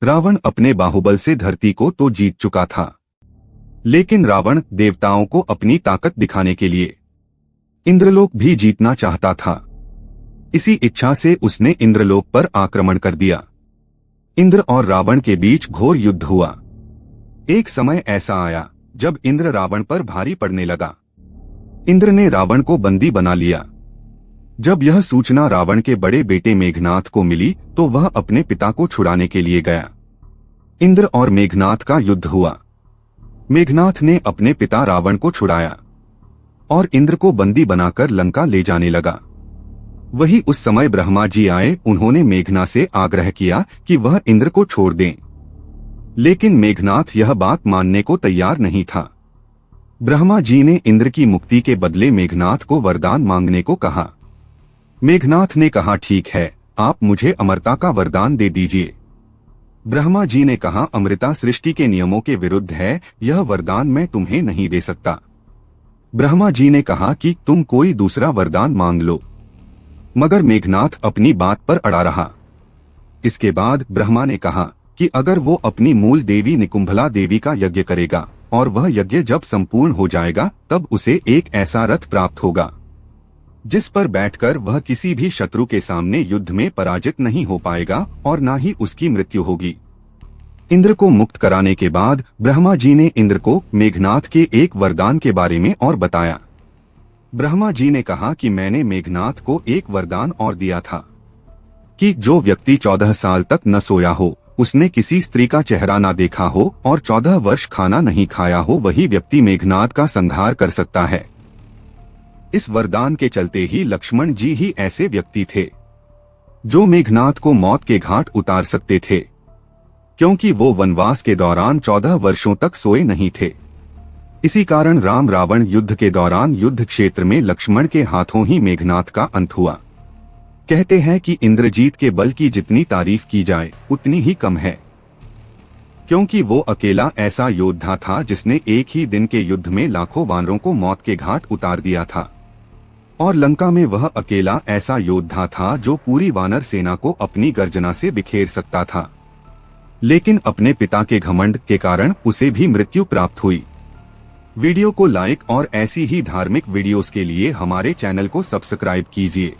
रावण अपने बाहुबल से धरती को तो जीत चुका था, लेकिन रावण देवताओं को अपनी ताकत दिखाने के लिए इंद्रलोक भी जीतना चाहता था। इसी इच्छा से उसने इंद्रलोक पर आक्रमण कर दिया। इंद्र और रावण के बीच घोर युद्ध हुआ। एक समय ऐसा आया जब इंद्र रावण पर भारी पड़ने लगा। इंद्र ने रावण को बंदी बना लिया। जब यह सूचना रावण के बड़े बेटे मेघनाथ को मिली तो वह अपने पिता को छुड़ाने के लिए गया। इंद्र और मेघनाथ का युद्ध हुआ। मेघनाथ ने अपने पिता रावण को छुड़ाया और इंद्र को बंदी बनाकर लंका ले जाने लगा। वही उस समय ब्रह्मा जी आए। उन्होंने मेघनाथ से आग्रह किया कि वह इंद्र को छोड़ दें, लेकिन मेघनाथ यह बात मानने को तैयार नहीं था। ब्रह्मा जी ने इंद्र की मुक्ति के बदले मेघनाथ को वरदान मांगने को कहा। मेघनाथ ने कहा, ठीक है, आप मुझे अमरता का वरदान दे दीजिए। ब्रह्मा जी ने कहा, अमृता सृष्टि के नियमों के विरुद्ध है, यह वरदान मैं तुम्हें नहीं दे सकता। ब्रह्मा जी ने कहा कि तुम कोई दूसरा वरदान मांग लो, मगर मेघनाथ अपनी बात पर अड़ा रहा। इसके बाद ब्रह्मा ने कहा कि अगर वो अपनी मूल देवी निकुंभला देवी का यज्ञ करेगा और वह यज्ञ जब संपूर्ण हो जाएगा तब उसे एक ऐसा रथ प्राप्त होगा जिस पर बैठकर वह किसी भी शत्रु के सामने युद्ध में पराजित नहीं हो पाएगा और न ही उसकी मृत्यु होगी। इंद्र को मुक्त कराने के बाद ब्रह्मा जी ने इंद्र को मेघनाथ के एक वरदान के बारे में और बताया। ब्रह्मा जी ने कहा कि मैंने मेघनाथ को एक वरदान और दिया था कि जो व्यक्ति 14 साल तक न सोया हो, उसने किसी स्त्री का चेहरा न देखा हो और 14 वर्ष खाना नहीं खाया हो, वही व्यक्ति मेघनाथ का संहार कर सकता है। इस वरदान के चलते ही लक्ष्मण जी ही ऐसे व्यक्ति थे जो मेघनाथ को मौत के घाट उतार सकते थे, क्योंकि वो वनवास के दौरान 14 वर्षों तक सोए नहीं थे। इसी कारण राम रावण युद्ध के दौरान युद्ध क्षेत्र में लक्ष्मण के हाथों ही मेघनाथ का अंत हुआ। कहते हैं कि इंद्रजीत के बल की जितनी तारीफ की जाए उतनी ही कम है, क्योंकि वो अकेला ऐसा योद्धा था जिसने एक ही दिन के युद्ध में लाखों वानरों को मौत के घाट उतार दिया था। और लंका में वह अकेला ऐसा योद्धा था जो पूरी वानर सेना को अपनी गर्जना से बिखेर सकता था, लेकिन अपने पिता के घमंड के कारण उसे भी मृत्यु प्राप्त हुई। वीडियो को लाइक और ऐसी ही धार्मिक वीडियोस के लिए हमारे चैनल को सब्सक्राइब कीजिए।